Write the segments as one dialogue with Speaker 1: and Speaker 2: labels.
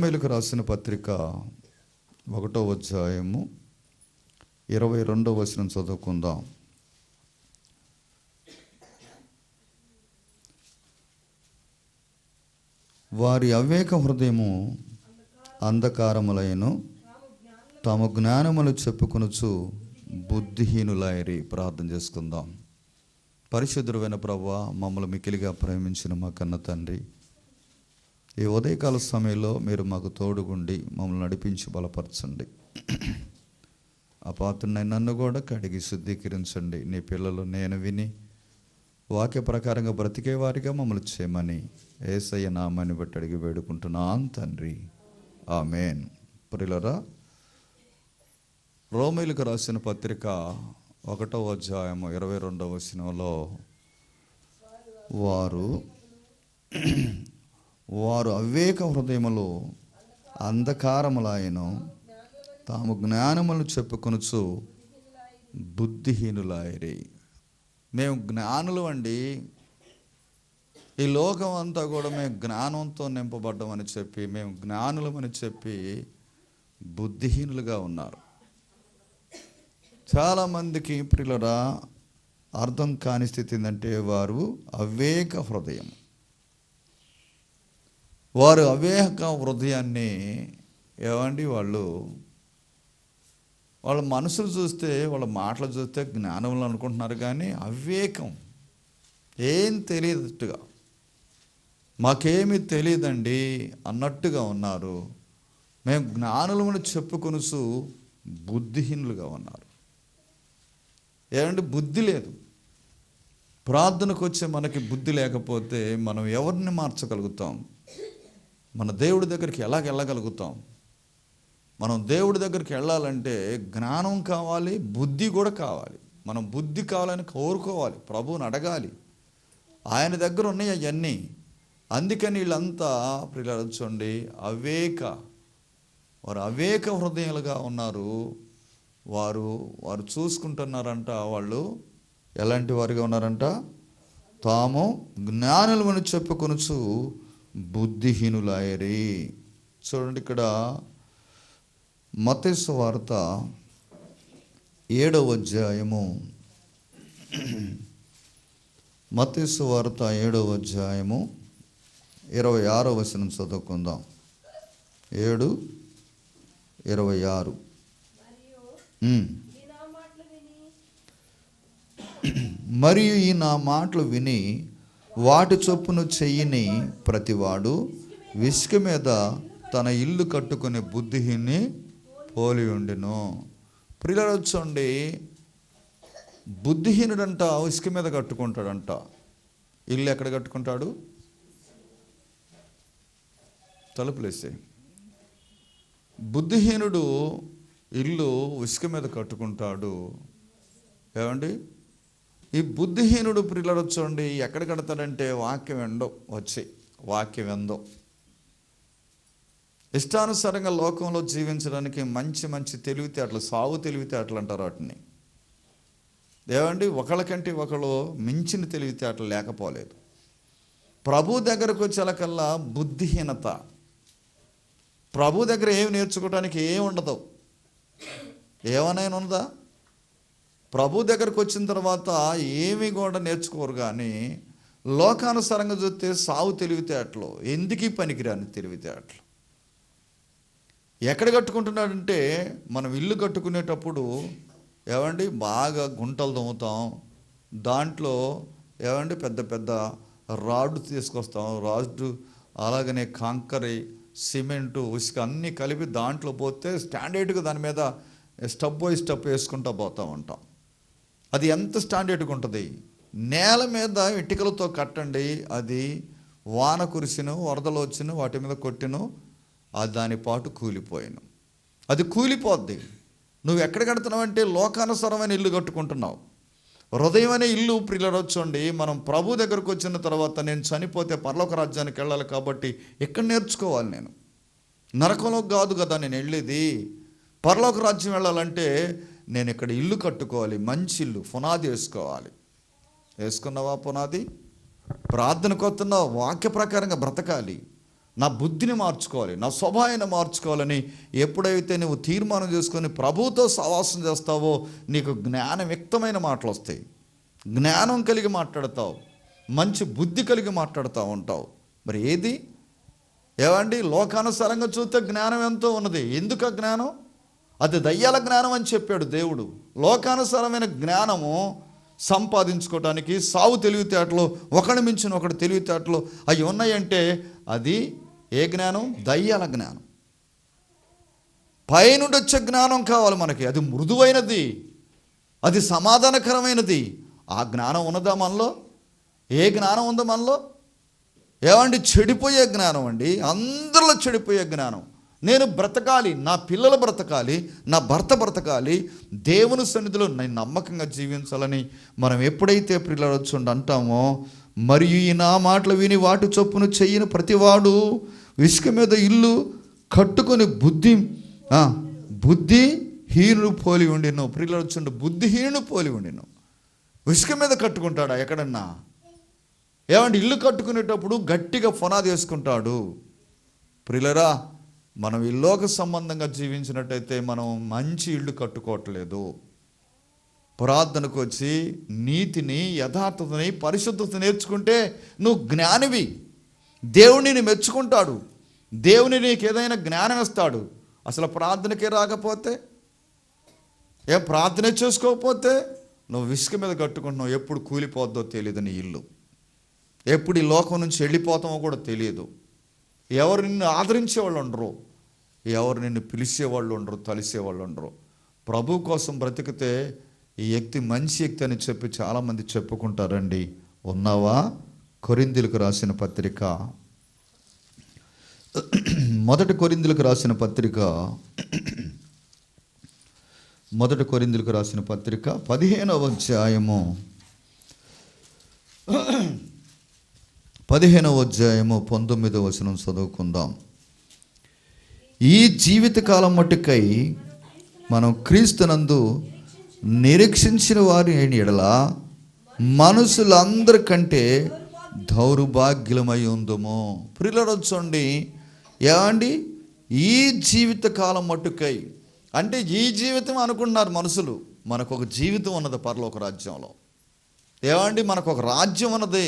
Speaker 1: రోమీయులకు రాసిన పత్రిక 1వ అధ్యాయము 22వ వచనం చదువుకుందాం. వారి అవివేక హృదయము అంధకారములైన తమ జ్ఞానములు చెప్పుకొనుచు బుద్ధిహీనులైరి. ప్రార్థన చేసుకుందాం. పరిశుద్ధుడైన ప్రభువా, మమ్మల్ని మిక్కిలిగా ప్రేమించిన మా కన్న తండ్రి, ఈ ఉదయకాల సమయంలో మీరు మాకు తోడుగుండి మమ్మల్ని నడిపించి బలపరచండి. అపాత్రుడైన నన్ను కూడా కడిగి శుద్ధీకరించండి. నీ పిల్లలు నేను విని వాక్య ప్రకారంగా బ్రతికే వారిగా మమ్మల్ని చేయమని యేసయ్య నామాన్ని బట్టి అడిగి వేడుకుంటున్నాను తండ్రి, ఆమేన్. ప్రియులారా, రోమీయులకు రాసిన పత్రిక 1వ అధ్యాయము 22వ వచనంలో వారు అవివేక హృదయములో అంధకారములాయను తాము జ్ఞానములు చెప్పుకొనుచు బుద్ధిహీనులాయిరి. మేము జ్ఞానులు అండి, ఈ లోకం అంతా కూడా మేము జ్ఞానంతో నింపబడ్డామని చెప్పి, మేము జ్ఞానులమని చెప్పి బుద్ధిహీనులుగా ఉన్నారు. చాలామందికి ప్రియులారా అర్థం కాని స్థితి ఏంటంటే వారు అవివేక హృదయం. వారు అవివేక హృదయాన్ని వాళ్ళ మనసులు చూస్తే, వాళ్ళ మాటలు చూస్తే జ్ఞానంలో అనుకుంటున్నారు, కానీ అవివేకం, ఏం తెలియదట్టుగా, మాకేమీ తెలియదండి అన్నట్టుగా ఉన్నారు. మేము జ్ఞానులమని చెప్పుకొనుచు బుద్ధిహీనులుగా ఉన్నారు. బుద్ధి లేదు. ప్రార్థనకు వచ్చే మనకి బుద్ధి లేకపోతే మనం ఎవరిని మార్చగలుగుతాం? మన దేవుడి దగ్గరికి ఎలాగ వెళ్ళగలుగుతాం? మనం దేవుడి దగ్గరికి వెళ్ళాలంటే జ్ఞానం కావాలి, బుద్ధి కూడా కావాలి. మనం బుద్ధి కావాలని కోరుకోవాలి, ప్రభువుని అడగాలి. ఆయన దగ్గర ఉన్నాయి అవన్నీ. అందుకని వీళ్ళంతా చూడండి వారు అవివేక హృదయాలుగా ఉన్నారు. వారు చూసుకుంటున్నారంట, వాళ్ళు ఎలాంటి వారిగా ఉన్నారంట? తాము జ్ఞానులమని చెప్పుకొనుచు బుద్ధిహీనులాయరి. చూడండి, ఇక్కడ మత్తయి సువార్త 7వ అధ్యాయము 26వ వచనం చదువుకుందాం. 7:26. మరియు ఈ నా మాటలు విని వాటి చొప్పున చెయ్యని ప్రతివాడు ఇసుక మీద తన ఇల్లు కట్టుకునే బుద్ధిహీన్ని పోలి ఉండెను. ప్రియులారా, చూడండి, బుద్ధిహీనుడంట ఇసుక మీద కట్టుకుంటాడంట. ఇల్లు ఎక్కడ కట్టుకుంటాడు? తలుపులేసే. బుద్ధిహీనుడు ఇల్లు ఇసుక మీద కట్టుకుంటాడు. ఈ బుద్ధిహీనుడు ప్రియులారా చూడండి ఎక్కడ కడతాడంటే వాక్యం ఎందో ఇష్టానుసారంగా లోకంలో జీవించడానికి మంచి తెలివితేటలు, సాగు తెలివితేటలు అంటారు వాటిని. ఒకళ్ళకంటే ఒకళ్ళు మించిన తెలివితేటలు లేకపోలేదు. ప్రభు దగ్గరకు వచ్చేలకల్లా బుద్ధిహీనత. ప్రభు దగ్గర ఏమి నేర్చుకోవడానికి ఏమి ఉండదు. ఏమైనా ఉందా? ప్రభు దగ్గరకు వచ్చిన తర్వాత ఏమి కూడా నేర్చుకోరు. కానీ లోకానుసారంగా చూస్తే సాగు తెలివితేటలు, ఎందుకీ పనికిరాని తెలివితేటలు. ఎక్కడ కట్టుకుంటున్నాడంటే, మనం ఇల్లు కట్టుకునేటప్పుడు బాగా గుంటలు తవ్వుతాం, దాంట్లో పెద్ద పెద్ద రాడ్డు తీసుకొస్తాం. రాడ్డు అలాగనే కాంకరీ, సిమెంటు, ఇసుక అన్నీ కలిపి దాంట్లో పోతే స్టాండర్డ్గా దాని మీద స్టెప్ బై స్టెప్ వేసుకుంటూ పోతూ ఉంటాం. అది ఎంత స్టాండర్డ్గా ఉంటుంది? నేల మీద ఇటుకలతో కట్టండి, అది వాన కురిసిను, వరదలు వచ్చిను, వాటి మీద కొట్టిను, అది దాని పాటు కూలిపోయాను. అది కూలిపోద్ది. నువ్వు ఎక్కడ కడుతున్నావంటే లోకానుసారమైన ఇల్లు కట్టుకుంటున్నావు. హృదయం అనే ఇల్లు ప్రియులారా చూడండి, మనం ప్రభు దగ్గరకు వచ్చిన తర్వాత నేను చనిపోతే పరలోక రాజ్యానికి వెళ్ళాలి కాబట్టి ఎక్కడ నేర్చుకోవాలి? నేను నరకంలోకి కాదు కదా నేను వెళ్ళేది. పరలోక రాజ్యం వెళ్ళాలంటే నేను ఇక్కడ ఇల్లు కట్టుకోవాలి, మంచి ఇల్లు, పునాది వేసుకోవాలి. వేసుకున్నావా పునాది? ప్రార్థనకు వస్తున్నావు, వాక్య ప్రకారంగా బ్రతకాలి. నా బుద్ధిని మార్చుకోవాలి, నా స్వభావాన్ని మార్చుకోవాలని ఎప్పుడైతే నువ్వు తీర్మానం చేసుకొని ప్రభువుతో సహవాసం చేస్తావో నీకు జ్ఞానయుక్తమైన మాటలు వస్తాయి, జ్ఞానం కలిగి మాట్లాడతావు, మంచి బుద్ధి కలిగి మాట్లాడుతూ ఉంటావు. మరి ఏది ఏవండి, లోకానుసారంగా చూస్తే జ్ఞానం ఎంతో ఉన్నది. ఎందుకు ఆ జ్ఞానం? అది దయ్యాల జ్ఞానం అని చెప్పాడు దేవుడు. లోకానుసారమైన జ్ఞానము సంపాదించుకోవటానికి సావు తెలివితేటలు, ఒకటి మించిన ఒకటి తెలివితేటలు అవి ఉన్నాయంటే అది ఏ జ్ఞానం? దయ్యాల జ్ఞానం. పైనుండి వచ్చే జ్ఞానం కావాలి మనకి. అది మృదువైనది, అది సమాధానకరమైనది. ఆ జ్ఞానం ఉన్నదా మనలో? ఏ జ్ఞానం ఉందో మనలో? ఏమండి, చెడిపోయే జ్ఞానం అండి, అందరిలో చెడిపోయే జ్ఞానం. నేను బ్రతకాలి, నా పిల్లలు బ్రతకాలి, నా భర్త బ్రతకాలి, దేవుని సన్నిధిలో నేను నమ్మకంగా జీవించాలని మనం ఎప్పుడైతే ప్రియులొచ్చుండి అంటామో, మరియు ఈ నా మాటలు విని వాటి చొప్పున చెయ్యని ప్రతివాడు ఇసుక మీద ఇల్లు కట్టుకొని బుద్ధిహీనుడు పోలి ఉండిను. ప్రియులొచ్చుండి బుద్ధిహీనుడు పోలి ఉండిను. ఇసుక మీద కట్టుకుంటాడా ఎక్కడన్నా? ఏమంటే ఇల్లు కట్టుకునేటప్పుడు గట్టిగా పునాది వేసుకుంటాడు. ప్రియులరా, మనం ఈ లోక సంబంధంగా జీవించినట్టయితే మనం మంచి ఇల్లు కట్టుకోవట్లేదు. ప్రార్థనకు వచ్చి నీతిని, యథార్థతని, పరిశుద్ధత నేర్చుకుంటే నువ్వు జ్ఞానివి. దేవుడిని మెచ్చుకుంటాడు, దేవుని నీకు ఏదైనా జ్ఞానం ఇస్తాడు. అసలు ప్రార్థనకే రాకపోతే, ప్రార్థన చేసుకోకపోతే నువ్వు ఇసుక మీద కట్టుకుంటున్నావు. ఎప్పుడు కూలిపోద్దో తెలియదు నీ ఇల్లు, ఎప్పుడు ఈ లోకం నుంచి వెళ్ళిపోతామో కూడా తెలియదు. ఎవరు నిన్ను ఆదరించేవాళ్ళు ఉండరు, ఎవరు నిన్ను పిలిచేవాళ్ళు ఉండరు, తలిసేవాళ్ళు ఉండరు. ప్రభు కోసం బ్రతికితే ఈ వ్యక్తి మంచి వ్యక్తి అని చెప్పి చాలామంది చెప్పుకుంటారండి. ఉన్నావా? కొరింథీయులకు రాసిన పత్రిక, మొదటి కొరింథీయులకు రాసిన పత్రిక 15వ అధ్యాయము 19వ వచనం చదువుకుందాం. ఈ జీవితకాలం మట్టుకై మనం క్రీస్తునందు నిరీక్షించిన వారి ఎడల మనుషులందరికంటే దౌర్భాగ్యులమై ఉందము. ప్రియులొచ్చండి, ఏమండి, ఈ జీవితకాలం మట్టుకై అంటే ఈ జీవితం అనుకుంటున్నారు మనుషులు. మనకు ఒక జీవితం ఉన్నది పరలోక రాజ్యంలో. ఏమండి, మనకు ఒక రాజ్యం ఉన్నది,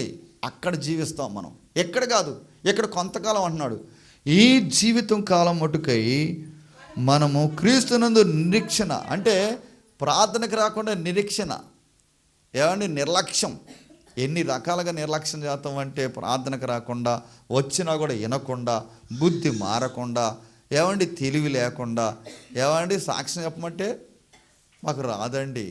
Speaker 1: అక్కడ జీవిస్తాం మనం. ఎక్కడ కాదు, ఇక్కడ కొంతకాలం అంటున్నాడు. ఈ జీవితం కాలం మటుకై మనము క్రీస్తునందు నిరీక్షణ, అంటే ప్రార్థనకు రాకుండా నిరీక్షణ. ఏమండి, నిర్లక్ష్యం. ఎన్ని రకాలుగా నిర్లక్ష్యం చేస్తాం అంటే, ప్రార్థనకు రాకుండా, వచ్చినా కూడా వినకుండా, బుద్ధి మారకుండా, ఏమండి తెలివి లేకుండా, ఏమండి సాక్ష్యం చెప్పమంటే మాకు రాదండి.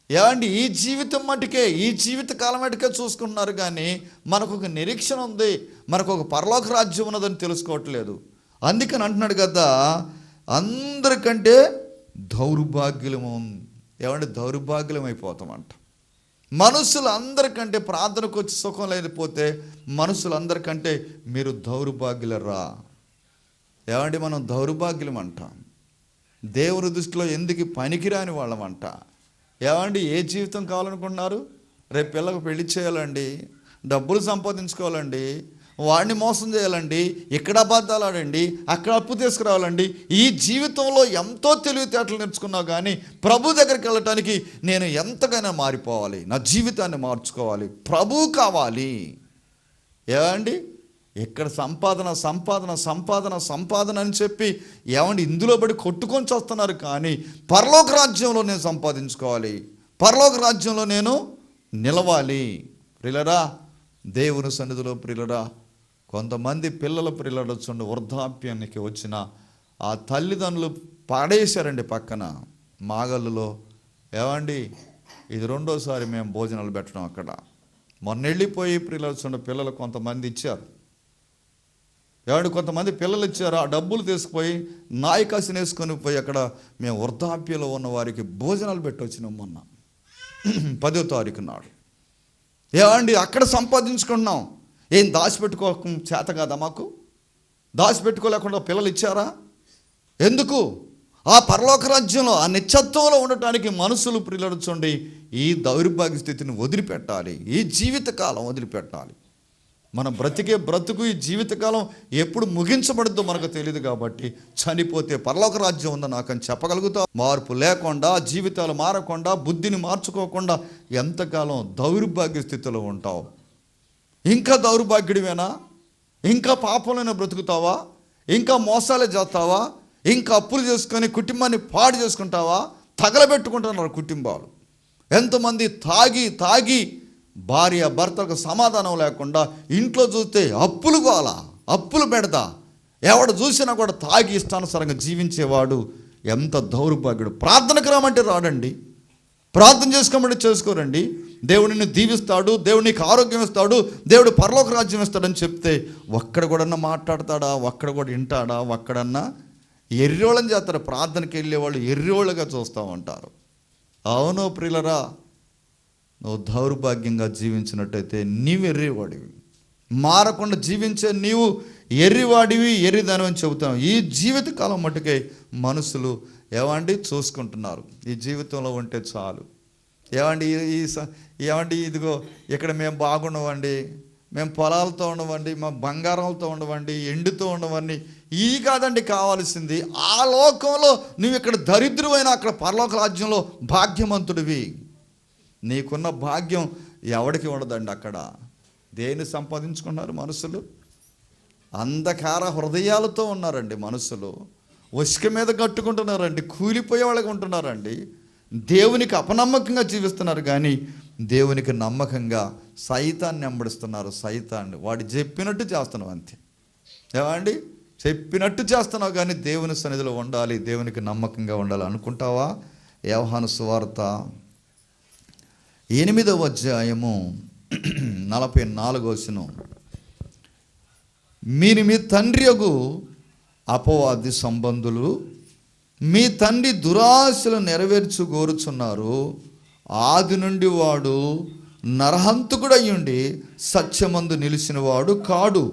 Speaker 1: ఏమండి ఈ జీవితం మటుకే, ఈ జీవిత కాలం మటుకే చూసుకుంటున్నారు కానీ మనకు ఒక నిరీక్షణ ఉంది, మనకు ఒక పరలోక రాజ్యం ఉన్నదని తెలుసుకోవట్లేదు. అందుకని అంటున్నాడు కదా, అందరికంటే దౌర్భాగ్యులము. ఏమంటే దౌర్భాగ్యం అయిపోతామంట. మనుషులందరికంటే, ప్రార్థనకు వచ్చి సుఖం లేకపోతే మనుషులందరికంటే మీరు దౌర్భాగ్యులరా. ఏమంటే మనం దౌర్భాగ్యులం అంట. దేవుని దృష్టిలో ఎందుకు పనికిరాని వాళ్ళమంట. ఏమండి ఏ జీవితం కావాలనుకుంటున్నారు? రేపు పిల్లకు పెళ్లి చేయాలండి, డబ్బులు సంపాదించుకోవాలండి, వాడిని మోసం చేయాలండి, ఇక్కడ అబద్ధాలు ఆడండి, అక్కడ అప్పు తీసుకురావాలండి. ఈ జీవితంలో ఎంతో తెలివితేటలు నేర్చుకున్నావు కానీ ప్రభు దగ్గరికి వెళ్ళటానికి నేను ఎంతగానో మారిపోవాలి, నా జీవితాన్ని మార్చుకోవాలి, ప్రభు కావాలి. ఏమండి ఇక్కడ సంపాదన సంపాదన సంపాదన సంపాదన అని చెప్పి ఏమండి ఇందులో పడి కొట్టుకొని వస్తున్నారు. కానీ పరలోక రాజ్యంలో నేను సంపాదించుకోవాలి, పరలోక రాజ్యంలో నేను నిలవాలి. ప్రియులరా, దేవుని సన్నిధిలో ప్రియులరా, కొంతమంది పిల్లల ప్రియులడు చూడండి, వృద్ధాప్యానికి వచ్చిన ఆ తల్లిదండ్రులు పాడేశారండి పక్కన మాగళ్ళులో. ఏమండి ఇది రెండోసారి మేము భోజనాలు పెట్టడం అక్కడ. మొన్న వెళ్ళిపోయి ప్రియులడు చూడండి, పిల్లలు కొంతమంది ఇచ్చారు. ఏమంటే కొంతమంది పిల్లలు ఇచ్చారు, ఆ డబ్బులు తీసుకుపోయి నాయకాసిని వేసుకొని పోయి అక్కడ మేము వృద్ధాప్యంలో ఉన్న వారికి భోజనాలు పెట్టి వచ్చినాం మొన్న 10వ తారీఖు నాడు. ఏమండి అక్కడ సంపాదించుకుంటున్నాం. ఏం దాచిపెట్టుకో చేత కాదా మాకు? దాచిపెట్టుకోలేకుండా పిల్లలు ఇచ్చారా? ఎందుకు? ఆ పరలోక రాజ్యంలో ఆ నిత్యత్వంలో ఉండటానికి మనుషులు ప్రియులడుచండి ఈ దౌర్భాగ్య స్థితిని వదిలిపెట్టాలి, ఈ జీవితకాలం వదిలిపెట్టాలి. మనం బ్రతికే బ్రతుకు ఈ జీవితకాలం ఎప్పుడు ముగించబడుద్దో మనకు తెలియదు కాబట్టి చనిపోతే పరలోక రాజ్యం ఉందా నాకని చెప్పగలుగుతావు. మార్పు లేకుండా, జీవితాలు మారకుండా, బుద్ధిని మార్చుకోకుండా ఎంతకాలం దౌర్భాగ్య స్థితిలో ఉంటావు? ఇంకా దౌర్భాగ్యుడివేనా? ఇంకా పాపంలోనే బ్రతుకుతావా? ఇంకా మోసాలే చేస్తావా? ఇంకా అప్పులు చేసుకొని కుటుంబాన్ని పాడు చేసుకుంటావా? తగలబెట్టుకుంటున్నారు కుటుంబాలు. ఎంతమంది తాగి భార్య భర్తలకు సమాధానం లేకుండా ఇంట్లో చూస్తే అప్పులు గోల, అప్పులు పెడతా, ఎవడు చూసినా కూడా తాగి ఇష్టానుసారంగా జీవించేవాడు ఎంత దౌర్భాగ్యుడు. ప్రార్థనకు రామంటే రాడండి, ప్రార్థన చేసుకోమంటే చేసుకోరండి. దేవుడిని దీవిస్తాడు, దేవుడు నీకు ఆరోగ్యం ఇస్తాడు, దేవుడు పరలోక రాజ్యం ఇస్తాడని చెప్తే ఒక్కడ కూడా మాట్లాడతాడా? ఒక్కడ కూడా వింటాడా? ఒక్కడన్నా ఎర్రోళ్ళని చేస్తారు. ప్రార్థనకి వెళ్ళేవాళ్ళు ఎర్రోళ్ళుగా చూస్తూ ఉంటారు. అవును ప్రియులరా, నువ్వు దౌర్భాగ్యంగా జీవించినట్టయితే నీవు ఎర్రివాడివి. మారకుండా జీవించే నీవు ఎర్రివాడివి, ఎర్రిదాని అని చెబుతాం. ఈ జీవితకాలం మట్టుకే మనుషులు ఏమండి చూసుకుంటున్నారు. ఈ జీవితంలో ఉంటే చాలు. ఏమండి ఇదిగో ఇక్కడ మేము బాగుండవండి, మేము పొలాలతో ఉండవండి, మా బంగారాలతో ఉండవండి, ఎండుతో ఉండవండి. ఈ కాదండి కావాల్సింది. ఆ లోకంలో నువ్వు ఇక్కడ దరిద్రువైనా అక్కడ పరలోక రాజ్యంలో భాగ్యవంతుడివి. నీకున్న భాగ్యం ఎవడికి ఉండదండి. అక్కడ దేన్ని సంపాదించుకున్నారు మనుషులు? అంధకార హృదయాలతో ఉన్నారండి మనుషులు. ఉసుక మీద కట్టుకుంటున్నారండి, కూలిపోయే వాళ్ళకి ఉంటున్నారండి. దేవునికి అపనమ్మకంగా జీవిస్తున్నారు, కానీ దేవునికి నమ్మకంగా సైతాన్ని వెంబడిస్తున్నారు. సైతాన్ని వాడు చెప్పినట్టు చేస్తున్నావు అంతే. ఏమండి చెప్పినట్టు చేస్తున్నావు, కానీ దేవుని సన్నిధిలో ఉండాలి, దేవునికి నమ్మకంగా ఉండాలి అనుకుంటావా? యోహాను సువార్త 8వ అధ్యాయము 44వ వచనం. మీరు మీ తండ్రి యొగు అపవాది సంబంధులు, మీ తండ్రి దురాశలు నెరవేర్చు కోరుచున్నారు. ఆది నుండి వాడు నరహంతకుడు అయ్యుండి సత్యమందు నిలిచిన వాడు కాడు,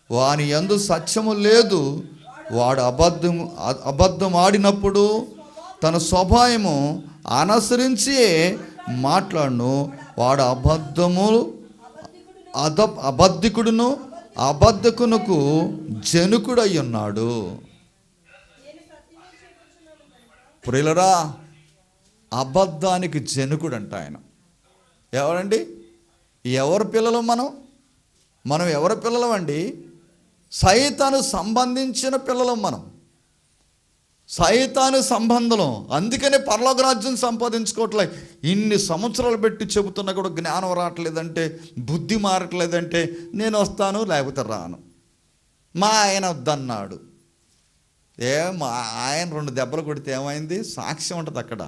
Speaker 1: వాని యందు సత్యము లేదు. వాడు అబద్ధం ఆడినప్పుడు తన స్వభావము అనుసరించి మాట్లాడును. వాడు అబద్ధికుడును అబద్ధకునకు జనుకుడై ఉన్నాడు. ప్రియులరా, అబద్ధానికి జనుకుడు అంట ఆయన. ఎవరండి? ఎవరి పిల్లలు మనం ఎవరి పిల్లలం అండి? సైతాను సంబంధించిన పిల్లలం మనం. సైతాను సంబంధం. అందుకనే పరలోక రాజ్యం సంపాదించుకోవట్లే. ఇన్ని సంవత్సరాలు పెట్టి చెబుతున్నా కూడా జ్ఞానం రావట్లేదంటే, బుద్ధి మారట్లేదంటే నేను వస్తాను లేకపోతే రాను. మా ఆయన వద్దన్నాడు. మా ఆయన 2 దెబ్బలు కొడితే ఏమైంది? సాక్ష్యం ఉంటుంది అక్కడ.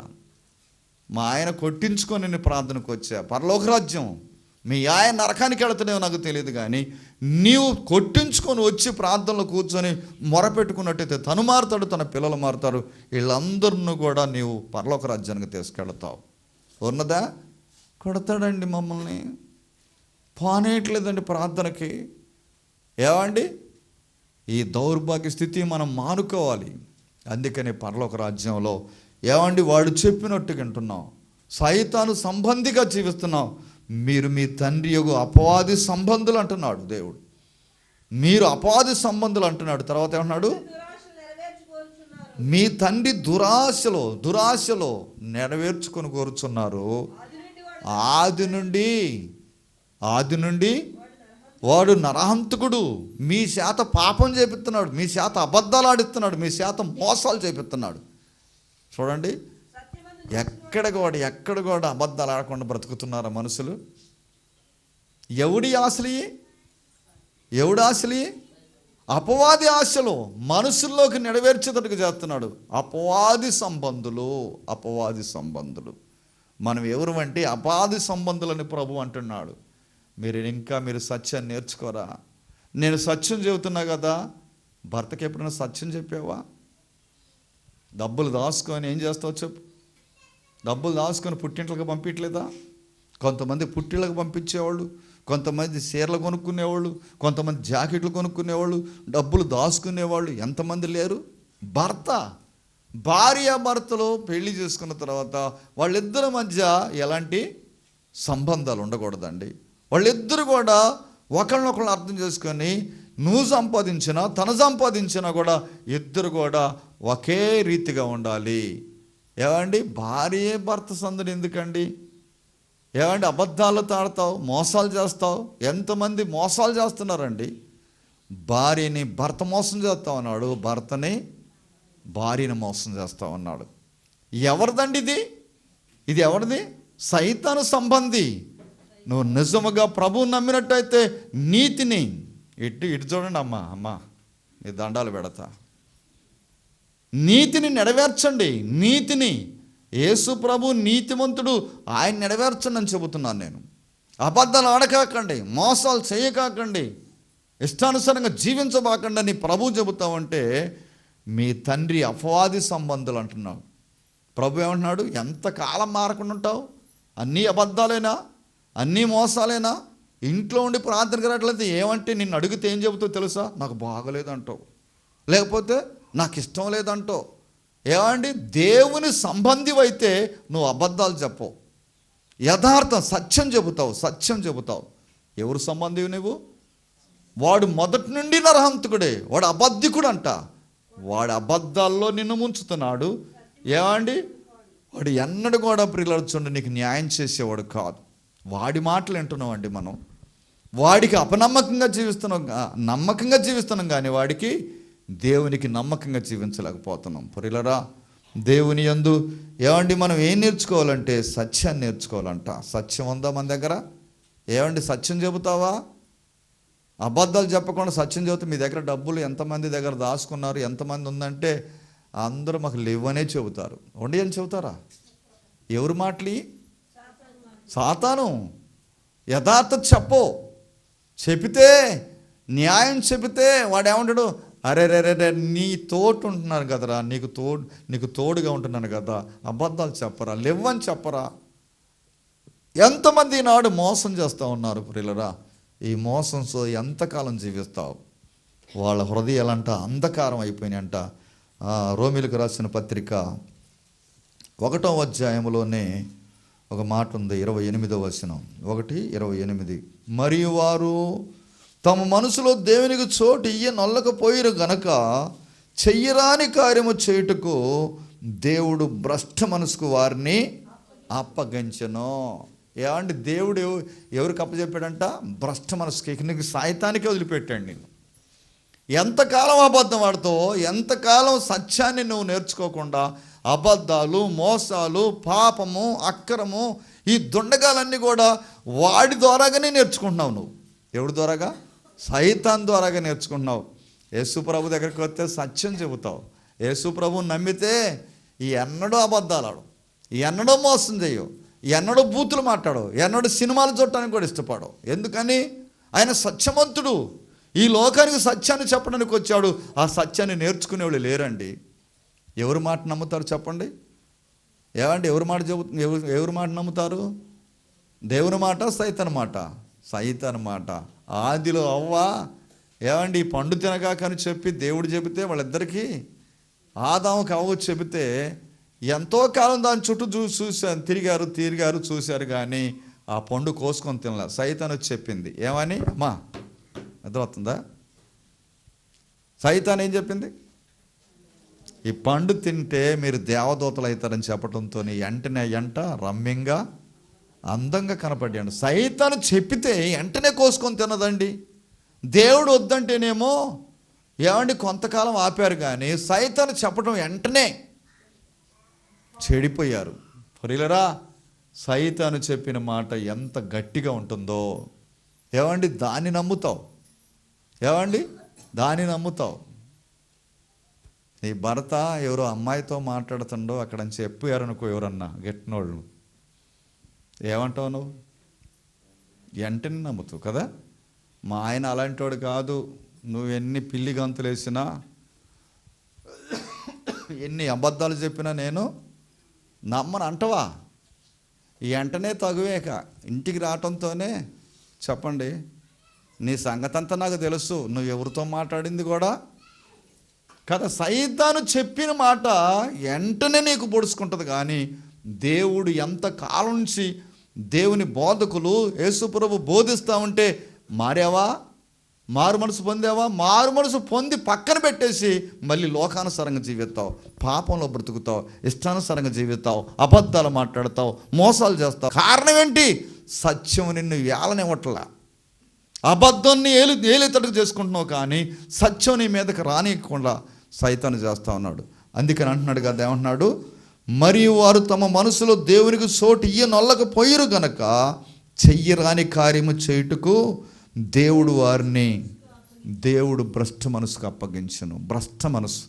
Speaker 1: మా ఆయన కొట్టించుకొని నేను ప్రార్థనకు వచ్చా. పరలోక రాజ్యం మీ ఆయన నరకానికి వెళుతున్నాయో నాకు తెలియదు, కానీ నీవు కొట్టించుకొని వచ్చి ప్రార్థనలో కూర్చొని మొరపెట్టుకున్నట్టయితే తను మారుతాడు, తన పిల్లలు మారుతారు. వీళ్ళందరినీ కూడా నీవు పరలోక రాజ్యానికి తీసుకెళ్తావు. ఉన్నదా? కొడతాడండి మమ్మల్ని, పానేయట్లేదండి ప్రార్థనకి. ఏమండి ఈ దౌర్భాగ్య స్థితి మనం మానుకోవాలి. అందుకని పరలోక రాజ్యంలో ఏమండి వాడు చెప్పినట్టు వింటున్నాం, సైతాను సంబంధిగా జీవిస్తున్నాం. మీరు మీ తండ్రి యొగు అపవాది సంబంధులు అంటున్నాడు దేవుడు. మీరు అపవాది సంబంధులు అంటున్నాడు. తర్వాత ఏమన్నాడు? మీ తండ్రి దురాశలో నెరవేర్చుకొని కోరుచున్నారు. ఆది నుండి వాడు నరహంతకుడు. మీ చేత పాపం చేపిస్తున్నాడు, మీ చేత అబద్ధాలు ఆడిస్తున్నాడు, మీ చేత మోసాలు చేపిస్తున్నాడు. చూడండి, ఎక్కడ కూడా అబద్ధాలు ఆడకుండా బ్రతుకుతున్నారా మనుషులు? ఎవడి ఆశలు? అపవాది ఆశలు మనుషుల్లోకి నెరవేర్చేటట్టుగా చేస్తున్నాడు. అపవాది సంబంధులు. మనం ఎవరు అంటే అపవాది సంబంధులని ప్రభు అంటున్నాడు. మీరు సత్యాన్ని నేర్చుకోరా? నేను సత్యం చెబుతున్నా కదా. భర్తకి ఎప్పుడైనా సత్యం చెప్పావా? డబ్బులు దాచుకొని ఏం చేస్తావు చెప్పు? డబ్బులు దాచుకొని పుట్టింట్లకు పంపించలేదా? కొంతమంది పుట్టిళ్ళకు పంపించేవాళ్ళు, కొంతమంది చీరలు కొనుక్కునేవాళ్ళు, కొంతమంది జాకెట్లు కొనుక్కునేవాళ్ళు, డబ్బులు దాచుకునేవాళ్ళు ఎంతమంది లేరు? భార్యాభర్తలు పెళ్లి చేసుకున్న తర్వాత వాళ్ళిద్దరి మధ్య ఎలాంటి సంబంధాలు ఉండకూడదండి. వాళ్ళిద్దరు కూడా ఒకళ్ళనొకళ్ళు అర్థం చేసుకొని నువ్వు సంపాదించినా తను సంపాదించినా కూడా ఇద్దరు కూడా ఒకే రీతిగా ఉండాలి. ఏమండి, భార్యే భర్త సందడి ఎందుకండి? ఏమండి, అబద్ధాలతో ఆడతావు, మోసాలు చేస్తావు. ఎంతమంది మోసాలు చేస్తున్నారండి. భార్యని భర్త మోసం చేస్తా ఉన్నాడు, భర్తని భార్యని మోసం చేస్తా ఉన్నాడు. ఎవరిదండి ఇది? ఇది ఎవరిది? సైతాను సంబంధి. నువ్వు నిజముగా ప్రభువు నమ్మినట్టయితే నీతిని ఇటు చూడండి అమ్మా నీ దండాలు పెడతా, నీతిని నెరవేర్చండి. నీతిని, యేసు ప్రభు నీతిమంతుడు, ఆయన నెరవేర్చండి అని చెబుతున్నాను నేను. అబద్ధాలు ఆడకాకండి, మోసాలు చేయకాకండి, ఇష్టానుసారంగా జీవించబాకండి అని ప్రభు చెబుతామంటే మీ తండ్రి అపవాది సంబంధులు అంటున్నావు. ప్రభు ఏమంటున్నాడు? ఎంతకాలం మారకుండా ఉంటావు? అన్నీ అబద్ధాలేనా? అన్నీ మోసాలేనా? ఇంట్లో ఉండి ప్రార్థనకు రావట్లేదు. ఏమంటే నిన్ను అడిగితే ఏం చెబుతావు తెలుసా? నాకు బాగలేదంటావు, లేకపోతే నాకు ఇష్టం లేదంటావు. ఏమండి, దేవుని సంబంధివైతే నువ్వు అబద్ధాలు చెప్పవు, యథార్థం సత్యం చెబుతావు. ఎవరు సంబంధివి నువ్వు? వాడు మొదటి నుండి నరహంతకుడే, వాడు అబద్ధికుడు అంట. వాడు అబద్ధాల్లో నిన్ను ముంచుతున్నాడు. ఏమండి, వాడు ఎన్నడూ కూడా ప్రియులర్చుండి నీకు న్యాయం చేసేవాడు కాదు. వాడి మాటలు వింటున్నాం అండి మనం. వాడికి అపనమ్మకంగా నమ్మకంగా జీవిస్తున్నాం కానీ వాడికి దేవునికి నమ్మకంగా జీవించలేకపోతున్నాం. ప్రియులరా, దేవుని యందు ఏమండి మనం ఏం నేర్చుకోవాలంటే సత్యాన్ని నేర్చుకోవాలంట. సత్యం ఉందా మన దగ్గర? ఏమండి, సత్యం చెబుతావా? అబద్ధాలు చెప్పకుండా సత్యం చెబుతా. మీ దగ్గర డబ్బులు ఎంతమంది దగ్గర దాచుకున్నారు, ఎంతమంది ఉందంటే అందరూ మాకు లేవనే చెబుతారు. ఉండి అని చెబుతారా? ఎవరు మాటలి? సాతాను. యథార్థత చెప్పితే న్యాయం చెబితే వాడు ఏమంటాడు? అరే నీ తోడు ఉంటున్నాను కదరా, నీకు తోడుగా ఉంటున్నాను కదా, అబద్ధాలు చెప్పరా, లేవని చెప్పరా? ఎంతమంది నాడు మోసం చేస్తూ ఉన్నారు ప్రియులరా. ఈ మోసంతో ఎంతకాలం జీవిస్తావు? వాళ్ళ హృదయాలంట అంధకారం అయిపోయినాయంట. రోమీలకు రాసిన పత్రిక 1వ అధ్యాయంలోనే ఒక మాట ఉంది, 28వ వచనం, 1:28. మరియు వారు తమ మనసులో దేవునికి చోటు నొల్లకపోయిరు గనక చెయ్యరాని కార్యము చేయుటకు దేవుడు భ్రష్ట మనసుకు వారిని అప్పగించెను. ఏమంటే దేవుడు ఎవరికి అప్పచెప్పాడంట? భ్రష్ట మనసుకి. నీకు సాయితానికే వదిలిపెట్టాడు. నేను ఎంతకాలం అబద్ధం ఆడుతావో, ఎంతకాలం సత్యాన్ని నువ్వు నేర్చుకోకుండా అబద్ధాలు, మోసాలు, పాపము, అక్రము, ఈ దుండగాలన్నీ కూడా వాడి ద్వారాగానే నేర్చుకుంటున్నావు. నువ్వు ఎవడి ద్వారాగా? సైతాన్ ద్వారాగా నేర్చుకుంటున్నావు. యేసు ప్రభు దగ్గరికి వస్తే సత్యం చెబుతావు. యేసు ప్రభువుని నమ్మితే ఎన్నడూ అబద్ధాలు ఆడు, ఎన్నడూ మోసం చేయవు, ఎన్నడూ బూతులు మాట్లాడవు, ఎన్నడూ సినిమాలు చూడటానికి కూడా ఇష్టపడవు. ఎందుకని? ఆయన సత్యవంతుడు. ఈ లోకానికి సత్యాన్ని చెప్పడానికి వచ్చాడు. ఆ సత్యాన్ని నేర్చుకునేవాళ్ళు లేరండి. ఎవరి మాట నమ్ముతారు చెప్పండి? ఏమండి, ఎవరి మాట నమ్ముతారు? దేవుని మాట, సైతాన్ మాట? సైతాన్ మాట. ఆదిలో అవ్వ ఏమండి ఈ పండు తినగాకని చెప్పి దేవుడు చెబితే వాళ్ళిద్దరికీ, ఆదాముకి అవ్వ చెబితే ఎంతో కాలం దాని చుట్టూ తిరిగారు చూశారు కానీ ఆ పండు కోసుకొని తినలే. సైతాన్ వచ్చి చెప్పింది ఏమని? అమ్మా అర్థమవుతుందా? సైతాన్ ఏం చెప్పింది? ఈ పండు తింటే మీరు దేవదూతలు అవుతారని చెప్పడంతో వెంటనే రమ్యంగా అందంగా కనపడ్డాడు. సైతాను చెప్పితే వెంటనే కోసుకొని తినదండి. దేవుడు వద్దంటేనేమో ఏమండి కొంతకాలం ఆపారు కానీ సైతాను చెప్పడం వెంటనే చెడిపోయారు. ప్రియులరా, సైతాను చెప్పిన మాట ఎంత గట్టిగా ఉంటుందో ఏమండి దాన్ని నమ్ముతావు. దాన్ని నమ్ముతావు. నీ భర్త ఎవరో అమ్మాయితో మాట్లాడుతుండో అక్కడ అని చెప్పారనుకో, ఎవరన్నా గెట్టినోళ్ళు, ఏమంటావు నువ్వు? వెంటనే నమ్ముతావు కదా. మా ఆయన అలాంటి వాడు కాదు, నువ్వు ఎన్ని పిల్లి గంతులు వేసినా, ఎన్ని అబద్ధాలు చెప్పినా నేను నమ్మను అంటవా? ఈ వెంటనే తగువేక ఇంటికి రావటంతోనే చెప్పండి నీ సంగతి అంతా నాకు తెలుసు, నువ్వు ఎవరితో మాట్లాడింది కూడా కదా. సైతాను చెప్పిన మాట వెంటనే నీకు పొడుచుకుంటుంది. కానీ దేవుడు ఎంత కాలం నుంచి దేవుని బోధకులు యేసుప్రభు బోధిస్తూ ఉంటే మారావా? మారు మనసు పొందావా? మారు మనసు పొంది పక్కన పెట్టేసి మళ్ళీ లోకానుసారంగా జీవిస్తావు, పాపంలో బ్రతుకుతావు, ఇష్టానుసారంగా జీవిస్తావు, అబద్ధాలు మాట్లాడతావు, మోసాలు చేస్తావు. కారణం ఏంటి? సత్యం నిన్ను ఏలనివ్వట్లా. అబద్ధాన్ని ఏలేతడుగు చేసుకుంటున్నావు, కానీ సత్యం నీ మీదకి రానియకుండా సైతాను చేస్తా ఉన్నాడు. అందుకని అంటున్నాడు కదా, ఏమంటున్నాడు? మరియు వారు తమ మనసులో దేవునికి చోటు ఇయ్యనొల్లకపోయిరు గనక చెయ్యరాని కార్యము చేయుటకు దేవుడు భ్రష్ట మనసుకు అప్పగించును. భ్రష్ట మనసు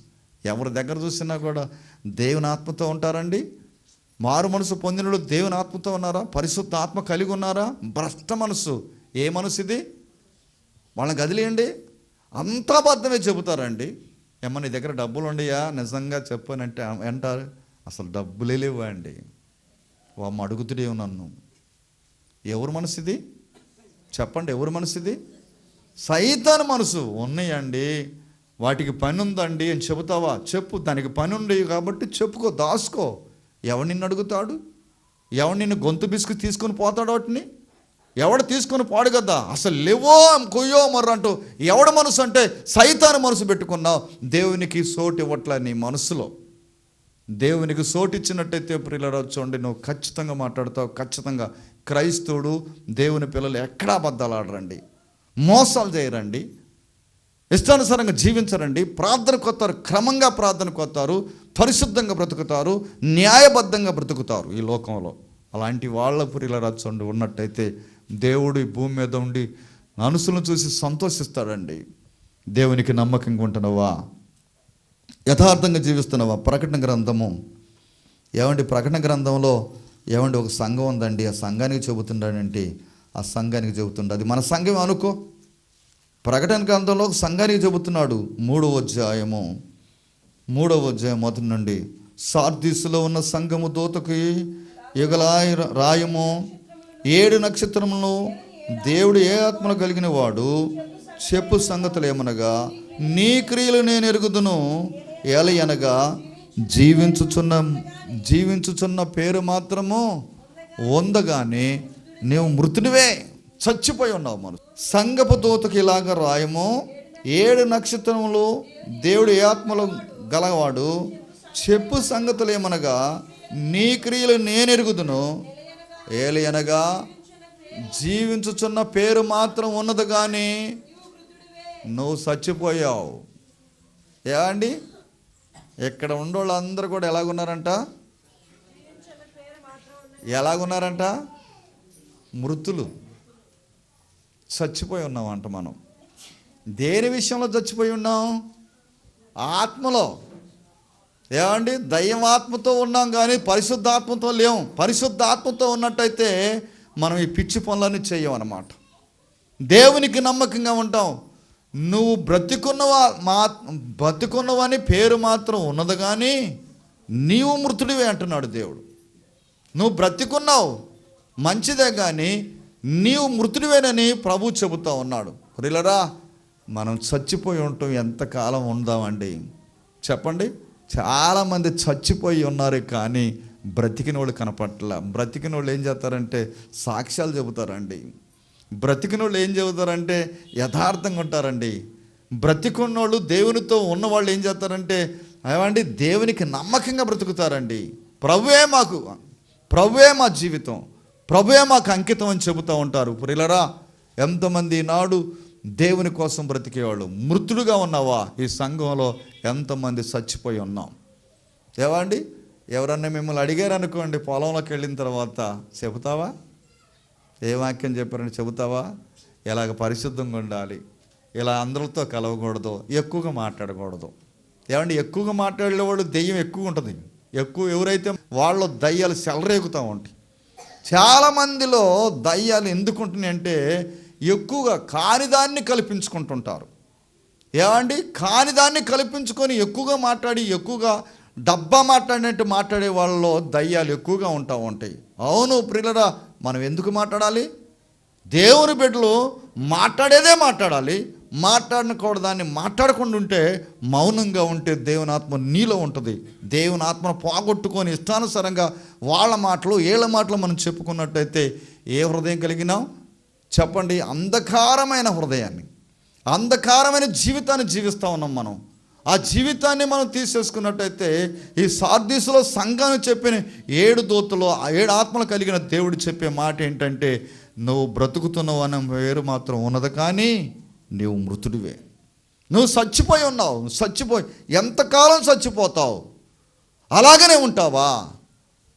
Speaker 1: ఎవరి దగ్గర చూసినా కూడా దేవుని ఆత్మతో ఉంటారండి? మారు మనసు పొందినడు దేవుని ఆత్మతో ఉన్నారా? పరిశుద్ధ ఆత్మ కలిగి ఉన్నారా? భ్రష్ట మనసు. ఏ మనసు ఇది? వాళ్ళని గదిలేయండి, అంతా అబద్ధమే చెబుతారండి. ఏమన్నా నీ దగ్గర డబ్బులు ఉండయా? నిజంగా చెప్పానంటే అంటారు, అసలు డబ్బులే లేవా అండి, వామ్మ అడుగుతుడేమో నన్ను. ఎవరు మనసు ఇది? చెప్పండి, ఎవరు మనసు ఇది? సైతాను మనసు. ఉన్నాయండి, వాటికి పని ఉందండి అని చెబుతావా? చెప్పు, దానికి పని ఉంది కాబట్టి చెప్పుకో, దాసుకో. ఎవడు నిన్ను అడుగుతాడు? ఎవడు నిన్ను గొంతు బిసుకు తీసుకొని పోతాడు? వాటిని ఎవడు తీసుకొని పోడు కదా. అసలు లేవో కొయ్యో మర్రంటూ ఎవడ మనసు అంటే సైతాను మనసు పెట్టుకున్నావు. దేవునికి సోటు ఇవ్వట్లే నీ మనసులో. దేవునికి సోటు ఇచ్చినట్టయితే ప్రియులారా చూడండి, నువ్వు ఖచ్చితంగా మాట్లాడతావు. ఖచ్చితంగా క్రైస్తవుడు, దేవుని పిల్లలు ఎక్కడా అబద్ధాలు ఆడరండి, మోసాలు చేయరండి, ఇష్టానుసారంగా జీవించరండి, ప్రార్థనకు వస్తారు, క్రమంగా ప్రార్థనకు వస్తారు, పరిశుద్ధంగా బ్రతుకుతారు, న్యాయబద్ధంగా బ్రతుకుతారు ఈ లోకంలో. అలాంటి వాళ్ళ ప్రియులారా చూడండి ఉన్నట్టయితే దేవుడు ఈ భూమి మీద ఉండి మనుషులను చూసి సంతోషిస్తాడండి. దేవునికి నమ్మకంగా ఉంటున్నావా? యథార్థంగా జీవిస్తున్నావా? ప్రకటన గ్రంథము ప్రకటన గ్రంథంలో ఒక సంఘం ఉందండి. ఆ సంఘానికి చెబుతున్నాడంటే ఆ సంఘానికి చెబుతుండ, అది మన సంఘం అనుకో. ప్రకటన గ్రంథంలో ఒక సంఘానికి చెబుతున్నాడు. 3వ అధ్యాయం మొదటి నుండి, సార్దీసులో ఉన్న సంఘము దూతకి యుగలాయ రాయము 7 నక్షత్రములను దేవుడు ఏ ఆత్మను కలిగిన వాడు చెప్పు సంగతులు ఏమనగా, నీ క్రియలు నేను ఎరుగుదును, ఏలయనగా జీవించుచున్న పేరు మాత్రము ఉందగానే నీవు మృతునివే, చచ్చిపోయి ఉన్నావు. మనం సంగపు దూతకి ఇలాగ రాయము, 7 నక్షత్రములు దేవుడు ఏ ఆత్మలో గలవాడు చెప్పు సంగతులు ఏమనగా, నీ క్రియలు నేను ఎరుగుదును, ఏలయనగా జీవించుచున్న పేరు మాత్రం ఉన్నది కానీ నువ్వు చచ్చిపోయావు. ఏమండి, ఇక్కడ ఉండోళ్ళందరూ కూడా ఎలాగున్నారంట? మృతులు, చచ్చిపోయి ఉన్నామంట. మనం దేని విషయంలో చచ్చిపోయి ఉన్నాం? ఆత్మలో. ఏమండి, దయ్యమాత్మతో ఉన్నాం కానీ పరిశుద్ధాత్మతో లేవు. పరిశుద్ధాత్మతో ఉన్నట్టయితే మనం ఈ పిచ్చి పనులన్నీ చేయమన్నమాట. దేవునికి నమ్మకంగా ఉంటాం. నువ్వు బ్రతికున్నవని పేరు మాత్రం ఉన్నది కానీ నీవు మృతుడివే అంటున్నాడు దేవుడు. నువ్వు బ్రతికున్నావు మంచిదే కానీ నీవు మృతుడివేనని ప్రభు చెబుతా ఉన్నాడు. ప్రియులారా, మనం చచ్చిపోయి ఉంటాం ఎంతకాలం ఉందామండి చెప్పండి? చాలామంది చచ్చిపోయి ఉన్నారు కానీ బ్రతికిన వాళ్ళు కనపట్ల. బ్రతికిన వాళ్ళు ఏం చేస్తారంటే సాక్ష్యాలు చెబుతారండి. బ్రతికిన వాళ్ళు ఏం చెబుతారంటే యథార్థంగా ఉంటారండి. బ్రతికున్నోళ్ళు, దేవునితో ఉన్నవాళ్ళు ఏం చేస్తారంటే దేవునికి నమ్మకంగా బ్రతుకుతారండి. ప్రభువే మా జీవితం, ప్రభువే మాకు అంకితం అని చెబుతూ ఉంటారు. ప్రియులారా, ఎంతమంది నాడు దేవుని కోసం బ్రతికేవాళ్ళు మృతుడుగా ఉన్నావా? ఈ సంఘంలో ఎంతమంది చచ్చిపోయి ఉన్నాం. ఎవరన్నా మిమ్మల్ని అడిగారు అనుకోండి, పొలంలోకి వెళ్ళిన తర్వాత చెబుతావా? ఏ వాక్యం చెప్పారని చెబుతావా? ఇలాగ పరిశుద్ధంగా ఉండాలి, ఇలా అందరితో కలవకూడదు, ఎక్కువగా మాట్లాడకూడదు. ఎక్కువగా మాట్లాడేవాళ్ళు దెయ్యం ఎక్కువ ఉంటుంది. ఎవరైతే వాళ్ళు దయ్యాలు చెలరేగుతూ ఉంటాయి. చాలామందిలో దయ్యాలు ఎందుకు ఉంటున్నాయంటే ఎక్కువగా కానిదాన్ని కల్పించుకుంటుంటారు. కానిదాన్ని కల్పించుకొని ఎక్కువగా మాట్లాడి, ఎక్కువగా డబ్బా మాట్లాడినట్టు మాట్లాడే వాళ్ళలో దయ్యాలు ఎక్కువగా ఉంటాయి. అవును ప్రియులారా, మనం ఎందుకు మాట్లాడాలి? దేవుని బిడ్డలు మాట్లాడేదే మాట్లాడాలి. మాట్లాడకూడదాన్ని మాట్లాడకుండా ఉంటే, మౌనంగా ఉంటే దేవుని ఆత్మ నీలో ఉంటుంది. దేవుని ఆత్మను పోగొట్టుకొని ఇష్టానుసారంగా వాళ్ళ మాటలు వీళ్ళ మాటలు మనం చెప్పుకున్నట్టయితే ఏ హృదయం కలిగినాం? చెప్పండి, అంధకారమైన హృదయాన్ని, అంధకారమైన జీవితాన్ని జీవిస్తూ ఉన్నాం మనం. ఆ జీవితాన్ని మనం తీసేసుకున్నట్టయితే ఈ సార్దీసులో సంఘాన్ని చెప్పిన 7 దూతలు, 7 ఆత్మలు కలిగిన దేవుడు చెప్పే మాట ఏంటంటే, నువ్వు బ్రతుకుతున్నావు అనే పేరు మాత్రం ఉన్నది, కానీ నీవు మృతుడివే. నువ్వు చచ్చిపోయి ఉన్నావు. చచ్చిపోయి ఎంతకాలం చచ్చిపోతావు? అలాగనే ఉంటావా?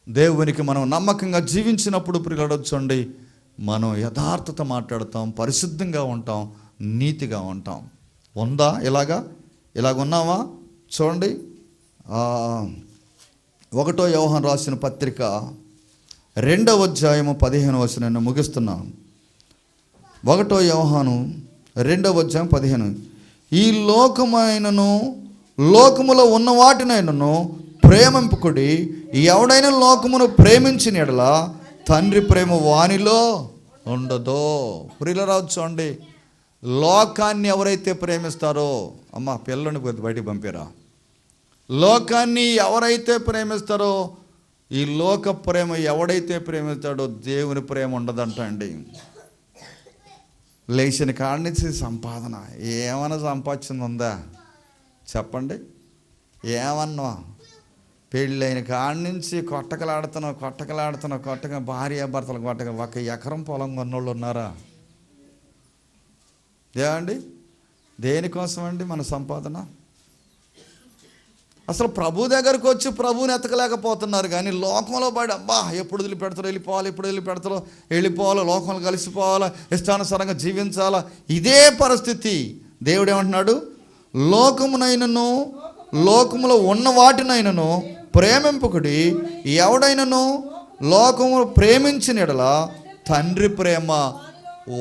Speaker 1: దేవునికి మనం నమ్మకంగా జీవించినప్పుడు ప్రియులడొచ్చండి, మనం యథార్థత మాట్లాడతాం, పరిశుద్ధంగా ఉంటాం, నీతిగా ఉంటాం. ఉందా? ఇలాగున్నావా? చూడండి, 1 యోహాను రాసిన పత్రిక 2వ అధ్యాయము 15వ వచనాన్ని ముగిస్తున్నాను. 1 యోహాను 2వ అధ్యాయం 15. ఈ లోకమైనను లోకములో ఉన్న వాటినైనను ప్రేమింపుకుడి, ఎవడైనా లోకమును ప్రేమించిన యెడల తండ్రి ప్రేమ వానిలో ఉండదో. ప్రియులారా చూడండి, లోకాన్ని ఎవరైతే ప్రేమిస్తారో, అమ్మ పిల్లని బయటికి పంపారా, లోకాన్ని ఎవరైతే ప్రేమిస్తారో, ఈ లోక ప్రేమ ఎవడైతే ప్రేమిస్తాడో దేవుని ప్రేమ ఉండదంట అండి. లేచిన కాడి నుంచి సంపాదన, ఏమైనా సంపాదించింది ఉందా చెప్పండి? ఏమన్నా పెళ్ళైన కాడి నుంచి కొట్టకలాడుతున్నావు, భార్య భర్తలు కొట్టక 1 ఎకరం పొలం కొన్నోళ్ళు ఉన్నారా? ఏమండి, దేనికోసం అండి మన సంపాదన? అసలు ప్రభు దగ్గరకు వచ్చి ప్రభువుని ఎత్తకలేకపోతున్నారు, కానీ లోకంలో పడి ఎప్పుడు వదిలిపెడతారో వెళ్ళిపోవాలో, లోకంలో కలిసిపోవాలా, ఇష్టానుసారంగా జీవించాలా, ఇదే పరిస్థితి. దేవుడు ఏమంటున్నాడు? లోకమునైనను లోకములో ఉన్న వాటినైనను ప్రేమింపుకుడి, ఎవడైనను లోకము ప్రేమించిన యెడల తండ్రి ప్రేమ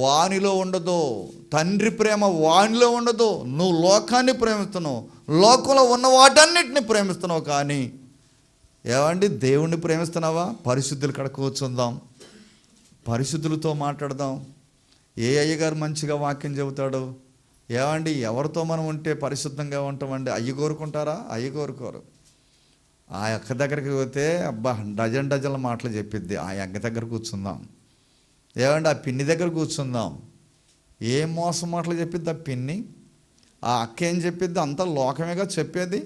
Speaker 1: వానిలో ఉండదు. తండ్రి ప్రేమ వానిలో ఉండదు. నువ్వు లోకాన్ని ప్రేమిస్తున్నావు, లోకంలో ఉన్న వాటన్నిటిని ప్రేమిస్తున్నావు, కానీ ఏమండి దేవుణ్ణి ప్రేమిస్తున్నావా? పరిశుద్ధుల కాడ కూర్చుందాం, పరిశుద్ధులతో మాట్లాడదాం. ఏ అయ్యగారు మంచిగా వాక్యం చెబుతాడు? ఏమండి ఎవరితో మనం ఉంటే పరిశుద్ధంగా ఉంటామండి? అయ్యి కోరుకుంటారా? అయ్యి కోరుకోరు. ఆ అక్క దగ్గరికి పోతే డజన్ల మాటలు చెప్పిద్ది. ఆ అక్క దగ్గర కూర్చుందాం. ఏమండి ఆ పిన్ని దగ్గర కూర్చుందాం. ఏ మోసం మాటలు చెప్పిద్ది ఆ పిన్ని? ఆ అక్క ఏం చెప్పిద్ది? అంతా లోకమేగా చెప్పేది.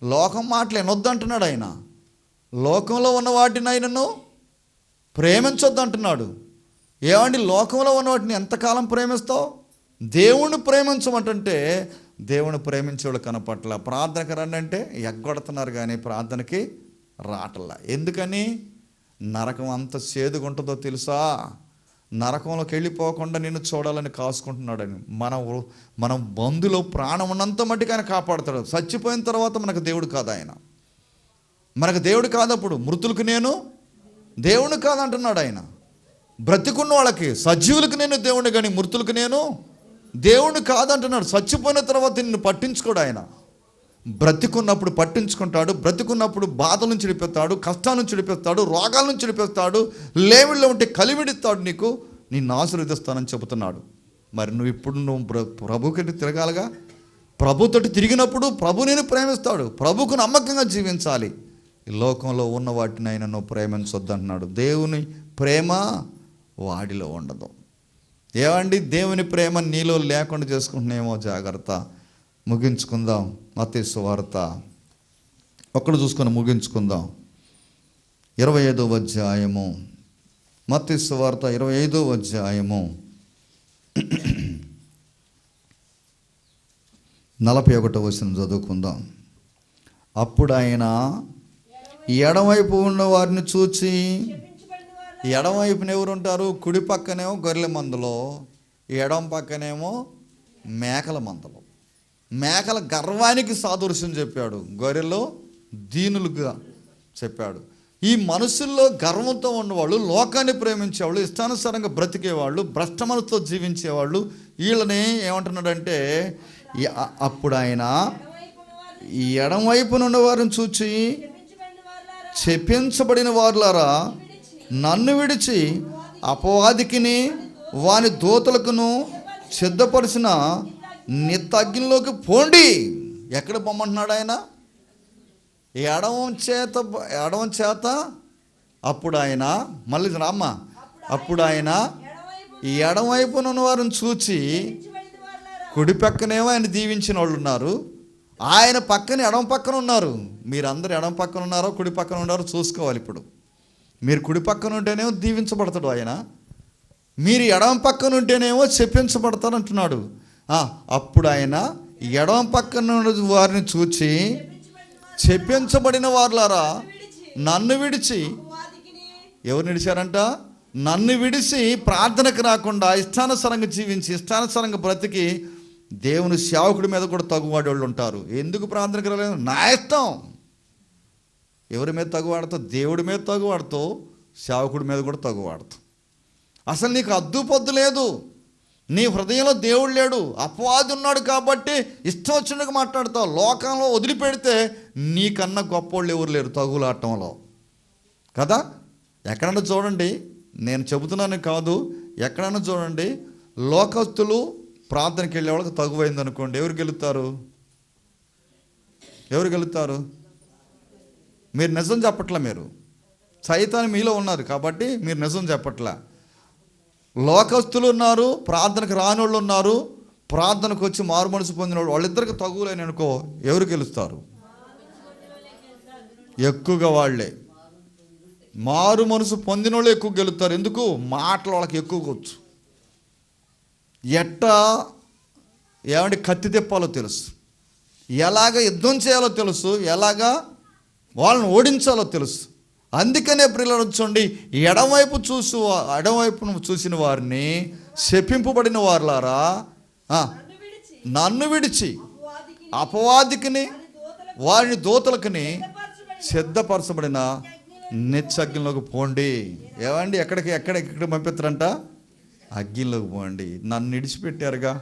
Speaker 1: లోకం మాటలు వినొద్దు అంటున్నాడు ఆయన. లోకంలో ఉన్న వాటిని ఆయనను ప్రేమించొద్దు అంటున్నాడు. ఏమండి లోకంలో ఉన్న వాటిని ఎంతకాలం ప్రేమిస్తావు? దేవుణ్ణి ప్రేమించమంటే దేవుని ప్రేమించేవాళ్ళు కనపట్ల. ప్రార్థనకు రండి అంటే ఎగ్గొడుతున్నారు, కానీ ప్రార్థనకి రాటల్లా. ఎందుకని? నరకం అంత చేదుగుంటుందో తెలుసా? నరకంలోకి వెళ్ళిపోకుండా నిన్ను చూడాలని కాసుకుంటున్నాడని. మనం బంధులో ప్రాణం ఉన్నంత మట్టికి ఆయన కాపాడుతాడు. చచ్చిపోయిన తర్వాత మనకు దేవుడు కాదు ఆయన. మనకు దేవుడు కాదప్పుడు. మృతులకు నేను దేవుడు కాదంటున్నాడు ఆయన. బ్రతికున్న వాళ్ళకి, సజీవులకు నేను దేవుడిని, కానీ మృతులకు నేను దేవుడు కాదంటున్నాడు. చచ్చిపోయిన తర్వాత నిన్ను పట్టించుకోడు ఆయన. బ్రతికున్నప్పుడు పట్టించుకుంటాడు. బ్రతికున్నప్పుడు బాధల నుంచి విడిపిస్తాడు, కష్టాల నుంచి విడిపిస్తాడు, రోగాల నుంచి విడిపిస్తాడు, లేవిళ్ళలో ఉంటే కలివిడిస్తాడు, నిన్ను ఆశీర్వదిస్తానని చెబుతున్నాడు. మరి నువ్వు ప్రభుకి తిరగాలిగా. ప్రభుతోటి తిరిగినప్పుడు ప్రభు నేను ప్రేమిస్తాడు. ప్రభుకు నమ్మకంగా జీవించాలి. ఈ లోకంలో ఉన్న వాటిని ఆయన నువ్వు ప్రేమించొద్దు అంటున్నాడు. దేవుని ప్రేమ వాడిలో ఉండదు. ఏమండి దేవుని ప్రేమ నీలో లేకుండా చేసుకుంటున్నామో జాగ్రత్త. ముగించుకుందాం. మత్తయి సువార్త ఒక్కడు చూసుకొని ముగించుకుందాం. 25వ అధ్యాయము, మత్తయి సువార్త 25వ అధ్యాయము 41వ వచనం చదువుకుందాం. అప్పుడు ఆయన ఎడమవైపు ఉన్న వారిని చూచి, ఎడమవైపున ఎవరు ఉంటారు? కుడి పక్కనేమో గొర్రెల మందలో, ఎడమ పక్కనేమో మేకల మందలో. మేకల గర్వానికి సాదృశ్యం చెప్పాడు, గొర్రెలు దీనులుగా చెప్పాడు. ఈ మనుషుల్లో గర్వంతో ఉన్నవాళ్ళు, లోకాన్ని ప్రేమించేవాళ్ళు, ఇష్టానుసారంగా బ్రతికేవాళ్ళు, భ్రష్టమనతో జీవించేవాళ్ళు, వీళ్ళని ఏమంటున్నాడంటే, అప్పుడు ఆయన ఈ ఎడమవైపున ఉన్న వారిని చూచి, చెప్పించబడిన వారులారా, నన్ను విడిచి అపవాదికిని వాని దూతలకును సిద్ధపరిచిన నిత్తగ్నిలోకి పోండి. ఎక్కడ పొమ్మంటున్నాడు ఆయన? ఎడవం చేత. అప్పుడు ఆయన మళ్ళీ రామ్మ, అప్పుడు ఆయన ఎడమవైపున ఉన్న వారిని చూచి కుడి పక్కనేమో ఆయన దీవించిన వాళ్ళు ఉన్నారు, ఆయన పక్కన ఎడమ పక్కన ఉన్నారు. మీరందరూ ఎడమ పక్కన ఉన్నారో కుడి పక్కన ఉన్నారో చూసుకోవాలి. ఇప్పుడు మీరు కుడి పక్కన ఉంటేనేమో దీవించబడతాడు ఆయన, మీరు ఎడమ పక్కన ఉంటేనేమో చెప్పించబడతారు అంటున్నాడు. అప్పుడు ఆయన ఎడమ పక్కన వారిని చూచి, చెప్పించబడిన వారులారా నన్ను విడిచి, ఎవరు విడిచారంట? నన్ను విడిచి ప్రార్థనకు రాకుండా ఇష్టానుసారంగా జీవించి ఇష్టానుసారంగా బ్రతికి దేవుని సేవకుడి మీద కూడా తగువాడే వాళ్ళు ఉంటారు. ఎందుకు ప్రార్థనకు రాలేదు? నా ఇష్టం. ఎవరి మీద తగువాడుతావు? దేవుడి మీద తగువాడుతావు, సేవకుడి మీద కూడా తగువాడుతావు. అసలు నీకు అద్దు పొద్దు లేదు, నీ హృదయంలో దేవుడు లేడు, అపవాది ఉన్నాడు కాబట్టి ఇష్టం వచ్చినట్టుగా మాట్లాడతావు. లోకంలో వదిలిపెడితే నీకన్నా గొప్పోళ్ళు ఎవరు లేరు తగులాటంలో కదా. ఎక్కడన్నా చూడండి, నేను చెబుతున్నాను కాదు, ఎక్కడన్నా చూడండి, లోకస్తులు ప్రార్థనకి వెళ్ళే వాళ్ళకి తగువైంది అనుకోండి, ఎవరు గెలుస్తారు? ఎవరు గెలుస్తారు? మీరు నిజం చెప్పట్లా, మీరు సైతాన్ని మీలో ఉన్నారు కాబట్టి మీరు నిజం చెప్పట్లా. లోకస్తులు ఉన్నారు, ప్రార్థనకు రాని వాళ్ళు ఉన్నారు, ప్రార్థనకు వచ్చి మారు మనసు పొందిన వాళ్ళు, వాళ్ళిద్దరికి తగువులేని అనుకో, ఎవరు గెలుస్తారు? ఎక్కువగా వాళ్ళే. మారు మనసు పొందిన వాళ్ళు ఎక్కువ గెలుస్తారు. ఎందుకు? మాటలు వాళ్ళకి ఎక్కువగా వచ్చు. ఏమంటే కత్తి తిప్పాలో తెలుసు, ఎలాగ యుద్ధం చేయాలో తెలుసు, ఎలాగా వాళ్ళని ఓడించాలో తెలుసు. అందుకనే ప్రియులను చూడండి, ఎడమవైపును చూసిన వారిని శపింపబడిన వారులారా నన్ను విడిచి అపవాదికిని వారిని దూతలకుని సిద్ధపరచబడిన నిత్యగ్నిలోకి పోండి. ఏమండి ఎక్కడికి పంపిస్తారంట? అగ్నిలోకి పోండి. నన్ను విడిచిపెట్టారుగా,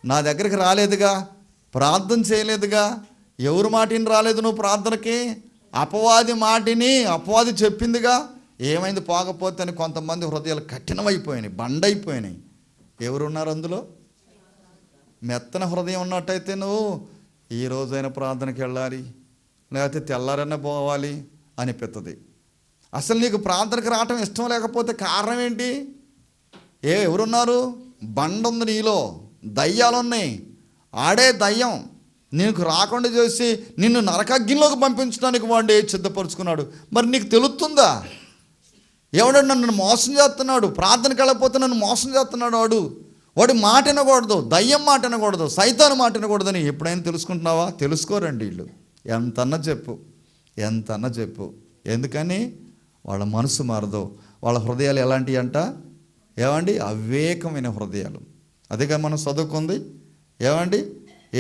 Speaker 1: నా దగ్గరికి రాలేదుగా, ప్రార్థన చేయలేదుగా, ఎవరు మాటిని రాలేదు నువ్వు ప్రార్థనకి? అపవాది మాటిని అపవాది చెప్పిందిగా. ఏమైంది? పోకపోతే అని కొంతమంది హృదయాలు కఠినమైపోయినాయి, బండైపోయినాయి. ఎవరున్నారు అందులో? మెత్తన హృదయం ఉన్నట్టయితే నువ్వు ఈ రోజైనా ప్రార్థనకి వెళ్ళాలి, లేకపోతే తెల్లారైనా పోవాలి అనిపిస్తుంది. అసలు నీకు ప్రార్థనకు రావటం ఇష్టం లేకపోతే కారణం ఏంటి? ఎవరున్నారు? బండ ఉంది నీలో, దయ్యాలు ఉన్నాయి. ఆడే దయ్యం నీకు రాకుండా చేసి నిన్ను నరకగ్నిలోకి పంపించడానికి వాడు సిద్ధపరుచుకున్నాడు. మరి నీకు తెలుస్తుందా? ఎవడో నన్ను మోసం చేస్తున్నాడు, ప్రార్థనకి వెళ్ళకపోతే నన్ను మోసం చేస్తున్నాడు, వాడి మాట వినకూడదు, దయ్యం మాట వినకూడదు, సైతాను మాట వినకూడదని ఎప్పుడైనా తెలుసుకుంటున్నావా? తెలుసుకోరండి వీళ్ళు. ఎంతన్నా చెప్పు. ఎందుకని? వాళ్ళ మనసు మారదు, వాళ్ళ హృదయాలు ఎలాంటివి అంట? ఏమండి? అవివేకమైన హృదయాలు. అదేగా మనం చదువుకుంది. ఏమండి?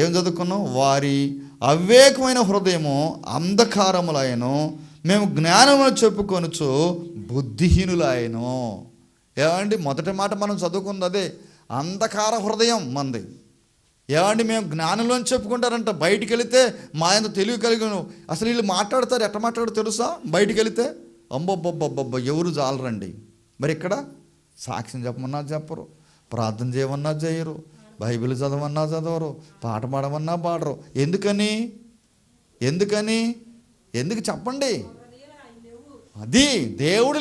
Speaker 1: ఏం చదువుకున్నాం? వారి అవివేకమైన హృదయము అంధకారములాయను, మేము జ్ఞానమును చెప్పుకొనుచు బుద్ధిహీనులాయను. ఏమండి? మొదటి మాట మనం చదువుకుంది అదే, అంధకార హృదయం మంది. ఏమండి? మేము జ్ఞానంలోని చెప్పుకుంటారంట. బయటికి వెళితే మా ఆయన తెలివి కలిగిన. అసలు వీళ్ళు మాట్లాడతారు, ఎట్లా మాట్లాడతారు తెలుసా? బయటికి వెళితే అమ్మబ్బబ్బబ్బబ్బ ఎవరు చాలరండి. మరి ఇక్కడ సాక్ష్యం చెప్పమన్నా చెప్పరు, ప్రార్థన చేయమన్నా చేయరు, బైబిల్ చదవమన్నా చదవరు, పాట పాడమన్నా పాడరు. ఎందుకు చెప్పండి? అది దేవుడు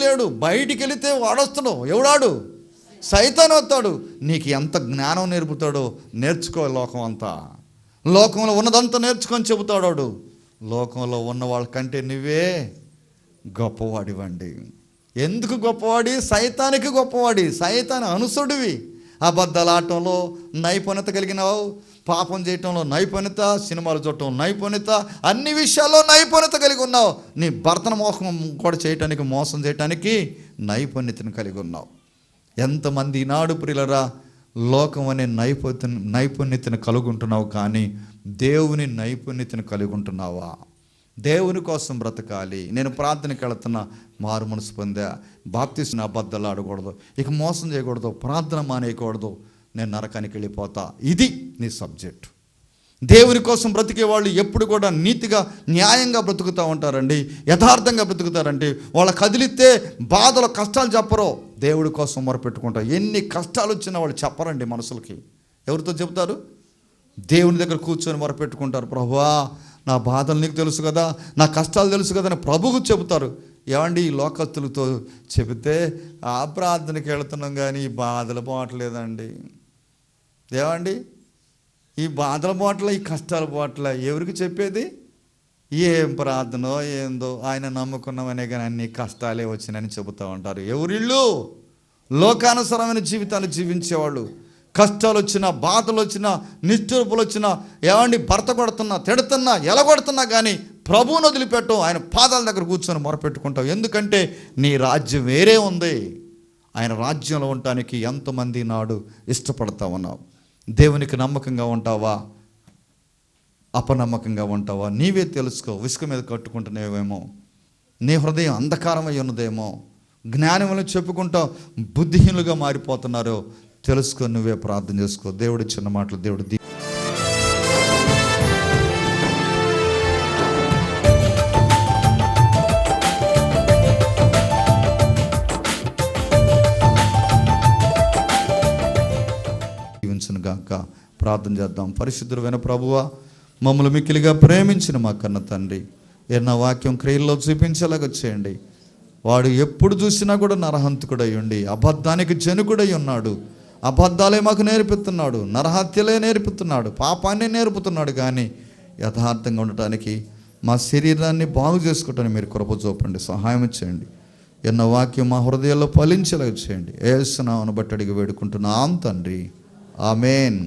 Speaker 1: లేడు. బయటికి వెళితే వాడొస్తాడు. ఎవడాడు? సైతాను వస్తాడు. నీకు ఎంత జ్ఞానం నేర్పుతాడో నేర్చుకో. లోకంలో ఉన్నదంతా నేర్చుకొని చెబుతాడు. లోకంలో ఉన్న వాళ్ళకంటే నువ్వే గొప్పవాడివండి. ఎందుకు గొప్పవాడి? సైతానికి గొప్పవాడి, సైతాను అనుసుడివి. అబద్ధాలాటంలో నైపుణ్యత కలిగినావు, పాపం చేయటంలో నైపుణ్యత, సినిమాలు చూడటం నైపుణ్యత, అన్ని విషయాల్లో నైపుణ్యత కలిగి ఉన్నావు. నీ భర్తను మోసం చేయటానికి నైపుణ్యతను కలిగి ఉన్నావు. ఎంతమంది ఈనాడు ప్రియులరా లోకం అనే నైపుణ్యతను కలుగుంటున్నావు, కానీ దేవుని నైపుణ్యతను కలిగి ఉంటున్నావా? దేవుని కోసం బ్రతకాలి. నేను ప్రార్థనకి వెళుతున్నా, మారు మనసు పొందా, బాప్తిస్మ, అబద్ధాలు ఆడకూడదు, ఇక మోసం చేయకూడదు, ప్రార్థన మానేయకూడదు, నేను నరకానికి వెళ్ళిపోతా. ఇది నీ సబ్జెక్ట్. దేవుని కోసం బ్రతికే వాళ్ళు ఎప్పుడు కూడా నీతిగా న్యాయంగా బ్రతుకుతూ ఉంటారండి, యథార్థంగా బ్రతుకుతారండి. వాళ్ళ కదిలితే బాధలు కష్టాలు చెప్పరు, దేవుడి కోసం మొరపెట్టుకుంటారు. ఎన్ని కష్టాలు వచ్చినా వాళ్ళు చెప్పరండి మనసులకి. ఎవరితో చెబుతారు? దేవుని దగ్గర కూర్చొని మొరపెట్టుకుంటారు. ప్రభువా నా బాధలు నీకు తెలుసు కదా, నా కష్టాలు తెలుసు కదా అని ప్రభువుకు చెబుతారు. ఏమండి, ఈ లోకస్తులతో చెబితే ఆ ప్రార్థనకి వెళుతున్నాం కానీ ఈ బాధలు పోవట్లేదండి. ఏమండి, ఈ బాధల పోవట్ల, ఈ కష్టాల పోవట్ల. ఎవరికి చెప్పేది? ఏం ప్రార్థనో ఏందో, ఆయన నమ్ముకున్నామనే కానీ అన్ని కష్టాలే వచ్చినాయని చెబుతూ ఉంటారు. ఎవరిళ్ళు? లోకానుసరమైన జీవితాన్ని జీవించేవాళ్ళు. కష్టాలు వచ్చినా, బాధలు వచ్చినా, నిష్ఠూర్పులు వచ్చినా, ఏమండి, భర్త కొడుతున్నా, తిడుతున్నా, ఎలగొడుతున్నా కానీ ప్రభువుని వదిలిపెట్టవు. ఆయన పాదాల దగ్గర కూర్చొని మొరపెట్టుకుంటావు. ఎందుకంటే నీ రాజ్యం వేరే ఉంది. ఆయన రాజ్యంలో ఉండటానికి ఎంతమంది నాడు ఇష్టపడతా ఉన్నావు. దేవునికి నమ్మకంగా ఉంటావా, అపనమ్మకంగా ఉంటావా? నీవే తెలుసుకో. ఇసుక మీద కట్టుకుంటున్నావేమో, నీ హృదయం అంధకారమై ఉన్నదేమో, జ్ఞానములను చెప్పుకుంటా బుద్ధిహీనులుగా మారిపోతున్నారో తెలుసుకో. నువ్వే ప్రార్థన చేసుకో. దేవుడి చిన్న మాటలు దేవుడు దీవించును గాక. ప్రార్థన చేద్దాం. పరిశుద్ధుడైన ప్రభువా, మమ్మల్ని మిక్కిలిగా ప్రేమించిన మా కన్న తండ్రి, ఎన్న వాక్యం క్రియల్లో చూపించేలాగా చేయండి. వాడు ఎప్పుడు చూసినా కూడా నరహంతకుడై ఉండి అబద్ధానికి జనుకుడై ఉన్నాడు. అబద్ధాలే మాకు నేర్పుతున్నాడు, నరహత్యలే నేర్పుతున్నాడు, పాపాన్ని నేర్పుతున్నాడు. కానీ యథార్థంగా ఉండటానికి, మా శరీరాన్ని బాగు చేసుకోవటానికి మీరు కృప చూపండి, సహాయం చేయండి. ఎన్న వాక్యం మా హృదయాల్లో ఫలించేలాగా చేయండి. యేసు నామమును బట్టి అడిగి వేడుకుంటున్నాం తండ్రి, ఆమేన్.